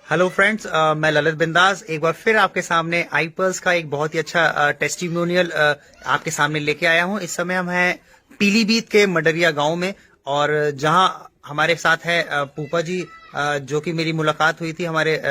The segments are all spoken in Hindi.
हेलो फ्रेंड्स, मैं ललित बिंदास एक बार फिर आपके सामने आईपल्स का एक बहुत ही अच्छा टेस्टिमोनियल आपके सामने लेके आया हूं। इस समय हम हैं पीलीभीत के मडरिया गांव में, और जहां हमारे साथ है पूपा जी, जो कि मेरी मुलाकात हुई थी। हमारे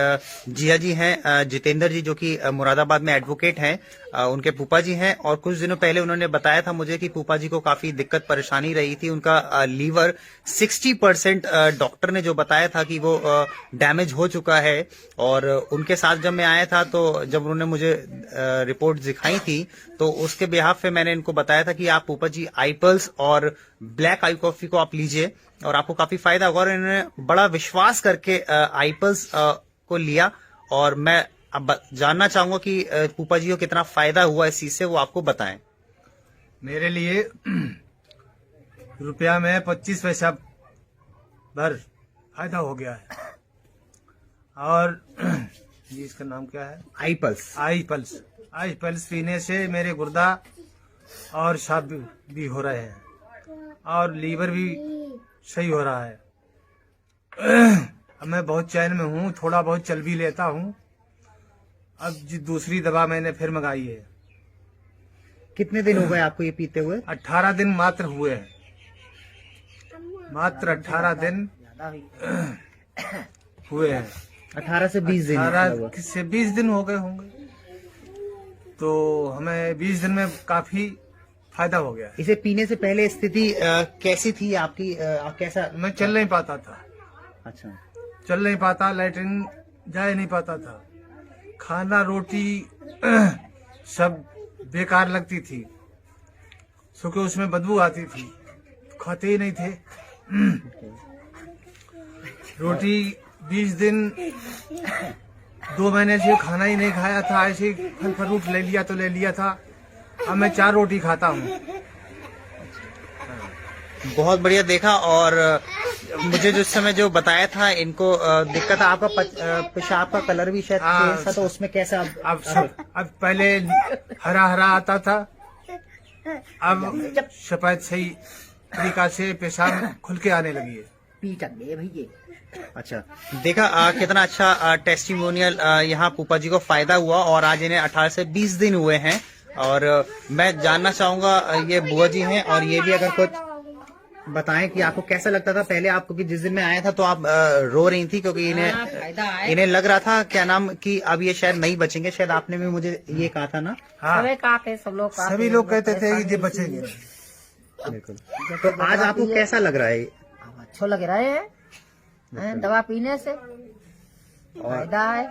जिया जी हैं जितेंद्र जी, जो कि मुरादाबाद में एडवोकेट हैं। उनके पूपा जी हैं, और कुछ दिनों पहले उन्होंने बताया था मुझे कि पूपा जी को काफी दिक्कत परेशानी रही थी। उनका लीवर 60% डॉक्टर ने जो बताया था कि वो डैमेज हो चुका है। और उनके साथ जब मैं आया था, तो जब उन्होंने मुझे रिपोर्ट दिखाई थी, तो उसके बिहाफ पे मैंने इनको बताया था कि आप पूपा जी आईपल्स और ब्लैक आई कॉफी को आप लीजिए और आपको काफी फायदा होगा। और इन्होंने बड़ा विश्वास करके आईपल्स को लिया। और मैं अब जानना चाहूंगा कि पूपा जी को कितना फायदा हुआ इस चीज से, वो आपको बताएं। मेरे लिए रुपया में 25 पैसा भर फायदा हो गया है। और ये इसका नाम क्या है? आईपल्स। आई पल्स पीने से मेरे गुर्दा और साफ भी हो रहे हैं और लीवर भी सही हो रहा है। अब मैं बहुत चैन में हूँ, थोड़ा बहुत चल भी लेता हूँ। अब दूसरी दवा मैंने फिर मंगाई है। कितने दिन हो गए आपको ये पीते हुए? 18 दिन मात्र हुए हैं, मात्र 18 दिन हुए हैं। 18 से 20 दिन 18 से 20 दिन हो गए होंगे। तो हमें 20 दिन में काफी फायदा हो गया है। इसे पीने से पहले स्थिति कैसी थी आपकी? आप कैसा? मैं चल नहीं पाता था। अच्छा। चल नहीं पाता, लैट्रिन जा नहीं पाता था, खाना रोटी सब बेकार लगती थी, क्योंकि उसमें बदबू आती थी, खाते ही नहीं थे। रोटी 20 दिन 2 महीने से खाना ही नहीं खाया था, ऐसे फल फ्रूट ले लिया तो ले लिया था। अब मैं 4 रोटी खाता हूँ। बहुत बढ़िया देखा। और मुझे जिस समय जो बताया था इनको दिक्कत है, आपका पेशाब का कलर भी शायद चेंज था, तो उसमें कैसा? अब पहले हरा हरा आता था, अब सफेद सही तरीका से पेशाब खुल के आने लगी है। अच्छा, देखा कितना अच्छा टेस्टिमोनियल यहाँ पूपा जी को फायदा हुआ। और आज इन्हें 18 से 20 दिन हुए हैं। और मैं जानना चाहूंगा, ये बुआ जी हैं, और ये भी अगर कुछ बताएं कि आपको कैसा लगता था पहले। आपको कि जिस दिन मैं आया था तो आप रो रही थी, क्योंकि इन्हें लग रहा था क्या नाम कि अब ये शायद नहीं बचेंगे। शायद आपने भी मुझे ये कहा था ना? हाँ, सभी लोग कहते थे कि ये बचेंगे। बिल्कुल। तो आज आपको कैसा लग रहा है? अच्छा लग रहा है। दवा पीने से फायदा है,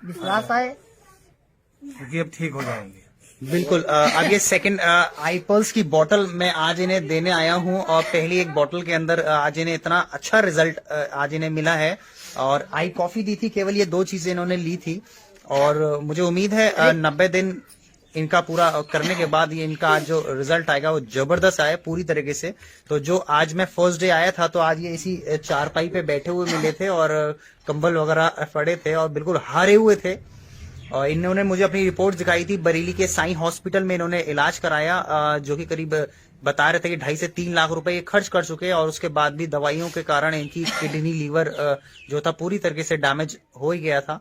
विश्वास है क्योंकि अब ठीक हो जाएंगे। बिल्कुल। अब ये सेकंड आईपल्स की बोतल मैं आज इन्हें देने आया हूं, और पहली एक बोतल के अंदर आज इन्हें इतना अच्छा रिजल्ट आज इन्हें मिला है। और आई कॉफी दी थी, केवल ये 2 चीजें इन्होंने ली थी। और मुझे उम्मीद है 90 दिन इनका पूरा करने के बाद ये इनका जो रिजल्ट आएगा वो जबरदस्त आए पूरी तरीके से। तो जो आज मैं फर्स्ट डे आया था, तो आज ये इसी चारपाई पे बैठे हुए मिले थे और कंबल वगैरह पड़े थे और बिल्कुल हारे हुए थे। और इन्होंने मुझे अपनी रिपोर्ट दिखाई थी। बरेली के साई हॉस्पिटल में इन्होंने इलाज कराया, जो कि करीब बता रहे थे कि 2.5 से 3 लाख रुपए ये खर्च कर चुके हैं। और उसके बाद भी दवाइयों के कारण इनकी किडनी लीवर जो था पूरी तरीके से डैमेज हो ही गया था।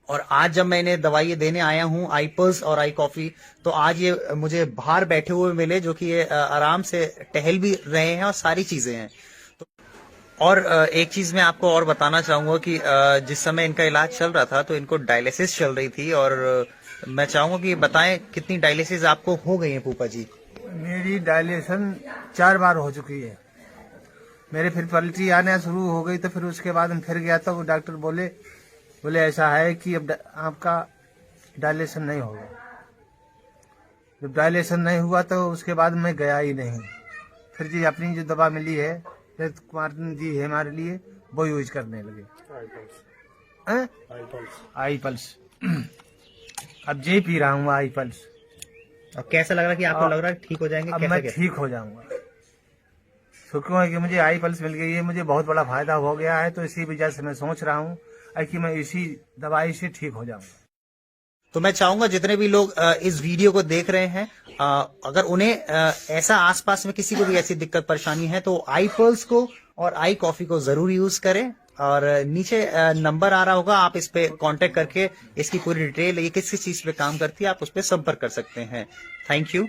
और आज जब मैं इन्हें दवाई देने आया हूं, आईपल्स और आई कॉफी, तो आज ये मुझे बाहर बैठे हुए मिले, जो कि ये आराम से टहल भी रहे हैं और सारी चीजें हैं। और एक चीज मैं आपको और बताना चाहूंगा कि जिस समय इनका इलाज चल रहा था, तो इनको डायलिसिस चल रही थी। और मैं चाहूंगा कि बताएं कितनी डायलिसिस आपको हो गई है पूपा जी? मेरी डायलिसन 4 बार हो चुकी है। मेरे फिर पलटी आना शुरू हो गई, तो फिर उसके बाद हम फिर गया, तो वो डॉक्टर बोले ऐसा है कि अब आपका डायलिसन नहीं होगा। जब डायलिसन नहीं हुआ तो उसके बाद मैं गया ही नहीं। फिर जी अपनी जो दवा मिली है कुमार जी है हमारे लिए, वो यूज करने लगे। आई पल्स अब जी पी रहा हूँ आई पल्स। और कैसा लग रहा है कि आपको लग रहा है ठीक हो जाएंगे? अब मैं ठीक हो जाऊंगा, क्यों है कि मुझे आई पल्स मिल गई है, मुझे बहुत बड़ा फायदा हो गया है। तो इसी वजह से मैं सोच रहा हूँ कि मैं इसी दवाई से ठीक हो जाऊंगा। तो मैं चाहूंगा जितने भी लोग इस वीडियो को देख रहे हैं, अगर उन्हें ऐसा आसपास में किसी को भी ऐसी दिक्कत परेशानी है, तो आई पल्स को और आई कॉफी को जरूर यूज करें। और नीचे नंबर आ रहा होगा, आप इस पे कांटेक्ट करके इसकी पूरी डिटेल, ये किस किस चीज पे काम करती है, आप उस पे संपर्क कर सकते हैं। Thank you.